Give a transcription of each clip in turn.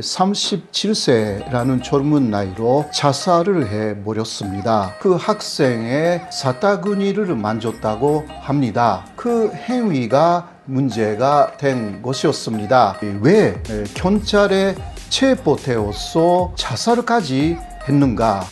37세라는 젊은 나이로 자살을 해버렸습니다. 그 학생의 사타구니를 만졌다고 합니다. 그 행위가 문제가 된 것이었습니다. 왜 경찰에 체포되어서 자살까지 했는가?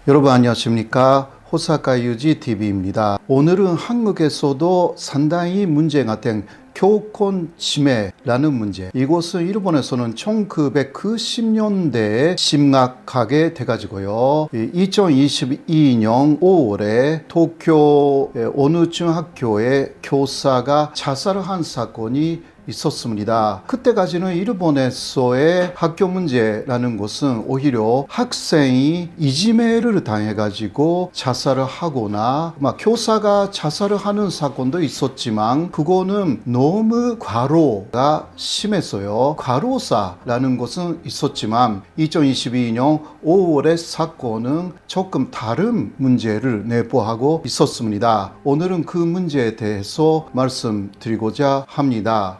여러분 안녕하십니까? 호사카 유지 TV입니다. 오늘은 한국에서도 상당히 문제가 된 교권 침해라는 문제. 이곳은 일본에서는 1990년대에 심각하게 돼가지고요. 2022년 5월에 도쿄 어느 중학교의 교사가 자살을 한 사건이 있었습니다. 그때까지는 일본에서의 학교 문제라는 것은 오히려 학생이 이지메를 당해가지고 자살을 하거나 교사가 자살을 하는 사건도 있었지만 그거는 너무 과로가 심했어요. 과로사라는 것은 있었지만 2022년 5월의 사건은 조금 다른 문제를 내포하고 있었습니다. 오늘은 그 문제에 대해서 말씀드리고자 합니다.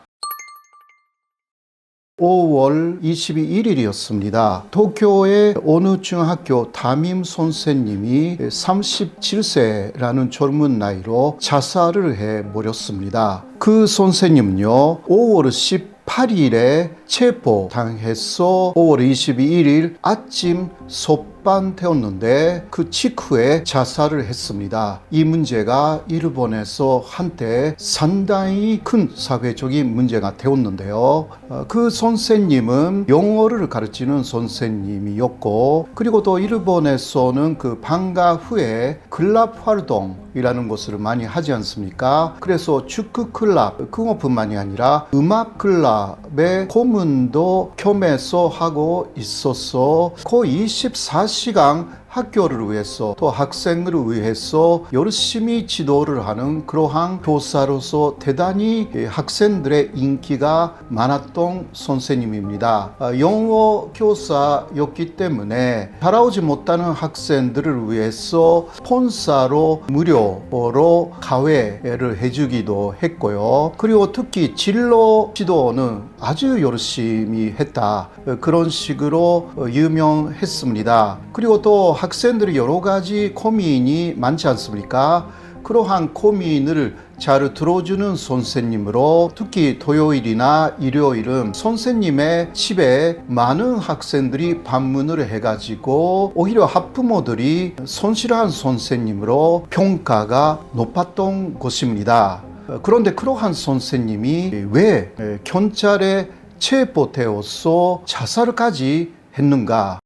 5월 21일이었습니다. 도쿄의 어느 중학교 담임 선생님이 37세라는 젊은 나이로 자살을 해버렸습니다. 그 선생님은요, 5월 18일에 체포당해서 5월 22일 아침 석방되었는데 그 직후에 자살을 했습니다. 이 문제가 일본에서 한때 상당히 큰 사회적인 문제가 되었는데요. 그 선생님은 영어를 가르치는 선생님이었고, 그리고 또 일본에서는 그 방과 후에 클럽 활동이라는 것을 많이 하지 않습니까? 그래서 축구 클럽, 그것뿐만이 아니라 음악 클럽의 고문도 겸해서 하고 있어서 거의 24시간 학교를 위해서 또 학생을 위해서 열심히 지도를 하는 그러한 교사로서 대단히 학생들의 인기가 많았던 선생님입니다. 영어 교사였기 때문에 따라오지 못하는 학생들을 위해서 스폰서로 무료로 가회를 해주기도 했고요. 그리고 특히 진로 지도는 아주 열심히 했다. 그런 식으로 유명했습니다. 그리고 또 학생들이 여러 가지 고민이 많지 않습니까? 그러한 고민을 잘 들어주는 선생님으로 특히 토요일이나 일요일은 선생님의 집에 많은 학생들이 방문을 해가지고 오히려 학부모들이 성실한 선생님으로 평가가 높았던 것입니다. 그런데 그러한 선생님이 왜 경찰에 체포되어서 자살까지 했는가?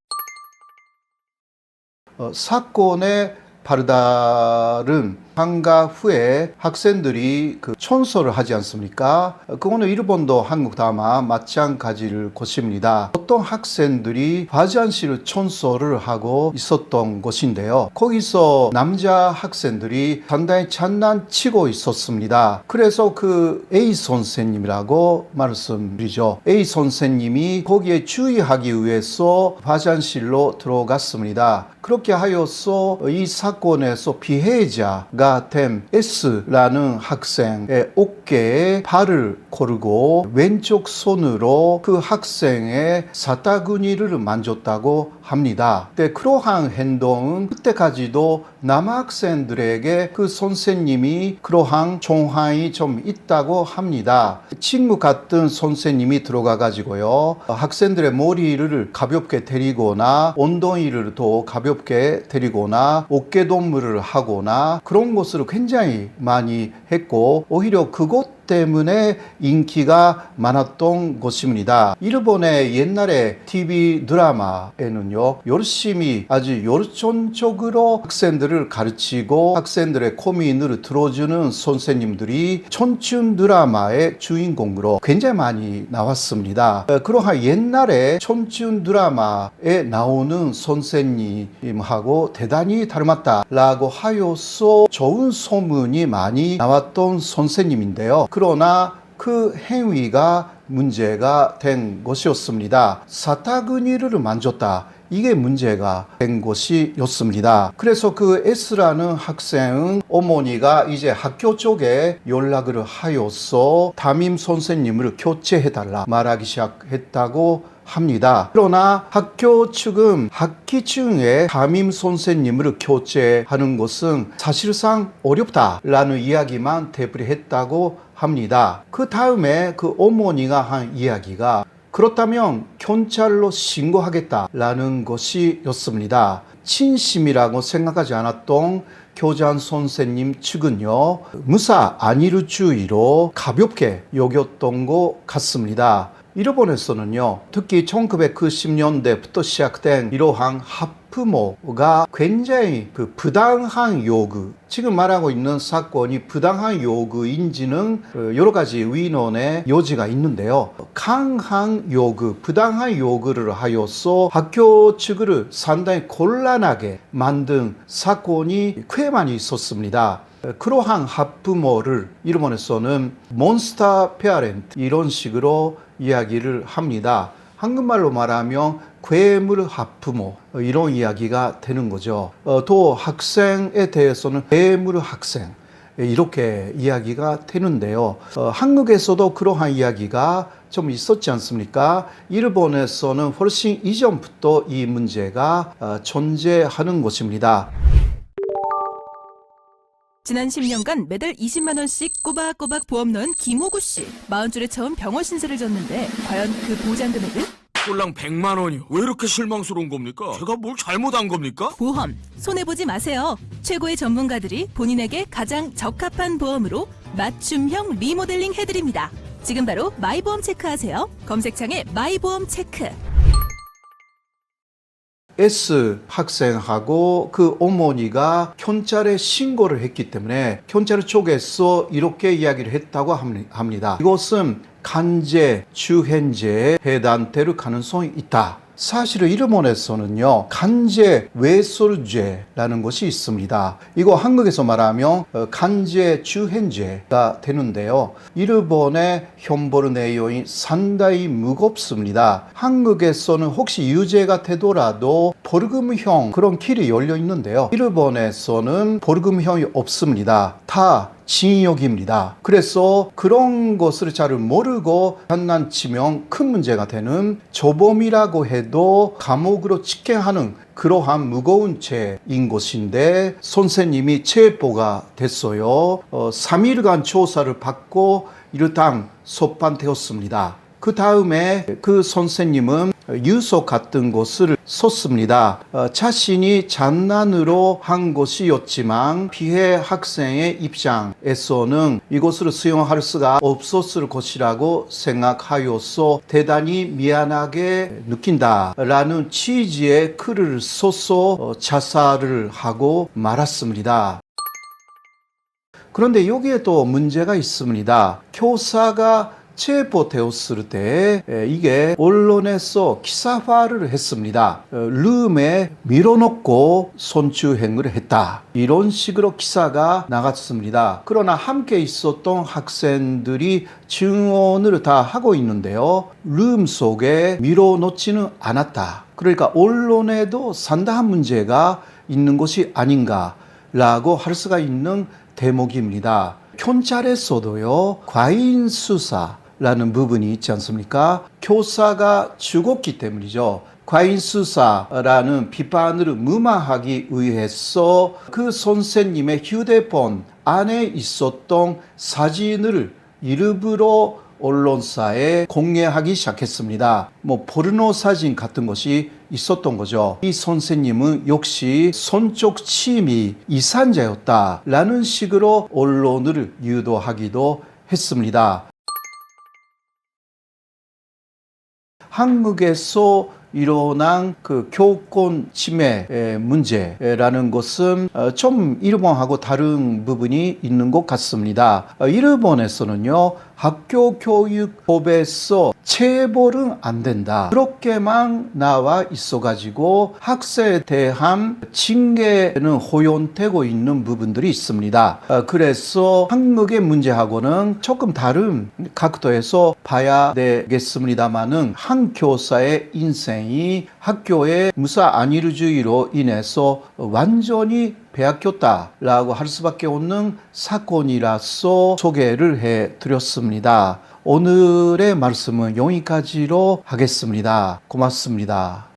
사건의 발달은 방과 후에 학생들이 청소를 하지 않습니까? 그거는 일본도 한국도 아마 마찬가지일 것입니다. 어떤 학생들이 화장실 청소를 하고 있었던 것인데요. 거기서 남자 학생들이 상당히 장난치고 있었습니다. 그래서 그 A 선생님이라고 말씀드리죠. A 선생님이 거기에 주의하기 위해서 화장실로 들어갔습니다. 그렇게 하여서 이 사건에서 피해자가 된 S라는 학생의 어깨에 발을 고르고 왼쪽 손으로 그 학생의 사타구니를 만졌다고 합니다. 근데 그러한 행동은 그때까지도 남학생들에게 그 선생님이 그러한 정황이 좀 있다고 합니다. 친구 같은 선생님이 들어가 가지고요, 학생들의 머리를 가볍게 때리거나 엉덩이를 더 가볍게 때리거나 어깨동무를 하거나 그런 것을 굉장히 많이 했고 오히려 그것 때문에 인기가 많았던 것입니다. 일본의 옛날에 TV 드라마에는요, 열심히 아주 열정적으로 학생들을 가르치고 학생들의 고민을 들어주는 선생님들이 청춘 드라마의 주인공으로 굉장히 많이 나왔습니다. 그러한 옛날에 청춘 드라마에 나오는 선생님하고 대단히 닮았다라고 하여서 좋은 소문이 많이 나왔던 선생님인데요. 그러나 그 행위가 문제가 된 것이었습니다. 사타구니를 만졌다. 이게 문제가 된 것이었습니다. 그래서 그 S라는 학생은 어머니가 이제 학교 쪽에 연락을 하여서 담임 선생님을 교체해달라 말하기 시작했다고 합니다. 그러나 학교 측은 학기 중에 담임 선생님을 교체하는 것은 사실상 어렵다라는 이야기만 되풀이했다고 합니다. 그 다음에 그 어머니가 한 이야기가 그렇다면 경찰로 신고하겠다라는 것이었습니다. 진심이라고 생각하지 않았던 교장 선생님 측은요, 무사 안일주의로 가볍게 여겼던 것 같습니다. 일본에서는요, 특히 1990년대부터 시작된 이러한 학부모가 굉장히 그 부당한 요구, 지금 말하고 있는 사건이 부당한 요구인지는 여러 가지 의논의 여지가 있는데요. 강한 요구, 부당한 요구를 하여서 학교 측을 상당히 곤란하게 만든 사건이 꽤 많이 있었습니다. 그러한 학부모를 일본에서는 몬스터 페어렌트 이런 식으로 이야기를 합니다. 한국말로 말하면 괴물 학부모 이런 이야기가 되는 거죠. 또 학생에 대해서는 괴물 학생 이렇게 이야기가 되는데요. 한국에서도 그러한 이야기가 좀 있었지 않습니까? 일본에서는 훨씬 이전부터 이 문제가 존재하는 것입니다. 지난 10년간 매달 20만 원씩 꼬박꼬박 보험 넣은 김호구 씨. 40줄에 처음 병원 신세를 졌는데 과연 그 보장 금액은? 꼴랑 100만 원이요. 왜 이렇게 실망스러운 겁니까? 제가 뭘 잘못한 겁니까? 보험 손해보지 마세요. 최고의 전문가들이 본인에게 가장 적합한 보험으로 맞춤형 리모델링 해드립니다. 지금 바로 마이보험 체크하세요. 검색창에 마이보험 체크. S 학생하고 그 어머니가 경찰에 신고를 했기 때문에 경찰 쪽에서 이렇게 이야기를 했다고 합니다. 이것은 간제 주행죄에 해당될 가능성이 있다. 사실은 일본에서는요, 간제 외솔죄라는 것이 있습니다. 이거 한국에서 말하면 간제 주행죄가 되는데요. 일본의 형벌 내용이 상당히 무겁습니다. 한국에서는 혹시 유죄가 되더라도 벌금형 그런 길이 열려 있는데요. 일본에서는 벌금형이 없습니다. 다 징역입니다. 그래서 그런 것을 잘 모르고 장난치면 큰 문제가 되는 조범이라고 해도 감옥으로 직행하는 그러한 무거운 죄인 것인데 선생님이 체포가 됐어요. 3일간 조사를 받고 일단 소판되었습니다. 그 다음에 그 선생님은 유서 같은 것을 썼습니다. 자신이 장난으로 한 것이었지만 피해 학생의 입장에서는 이것을 수용할 수가 없었을 것이라고 생각하여서 대단히 미안하게 느낀다라는 취지의 글을 써서 자살을 하고 말았습니다. 그런데 여기에 또 문제가 있습니다. 교사가 체포되었을 때 이게 언론에서 기사화를 했습니다. 룸에 밀어넣고 손주행을 했다. 이런 식으로 기사가 나갔습니다. 그러나 함께 있었던 학생들이 증언을 다 하고 있는데요. 룸 속에 밀어넣지는 않았다. 그러니까 언론에도 상당한 문제가 있는 것이 아닌가라고 할 수가 있는 대목입니다. 경찰에서도요, 과잉 수사라는 부분이 있지 않습니까? 교사가 죽었기 때문이죠. 과잉 수사라는 비판을 무마하기 위해서 그 선생님의 휴대폰 안에 있었던 사진을 일부러 언론사에 공개하기 시작했습니다. 포르노 사진 같은 것이 있었던 거죠. 이 선생님은 역시 성적 침해 이산자였다라는 식으로 언론을 유도하기도 했습니다. 한국에서 일어난 그 교권 침해 문제라는 것은 좀 일본하고 다른 부분이 있는 것 같습니다. 일본에서는요, 학교 교육법에서 체벌은 안 된다. 그렇게만 나와 있어가지고 학생에 대한 징계는 허용되고 있는 부분들이 있습니다. 그래서 한국의 문제하고는 조금 다른 각도에서 봐야 되겠습니다만은 한 교사의 인생이 학교의 무사 안일주의로 인해서 완전히 빼앗겼다라고 할 수밖에 없는 사건이라서 소개를 해드렸습니다. 오늘의 말씀은 여기까지로 하겠습니다. 고맙습니다.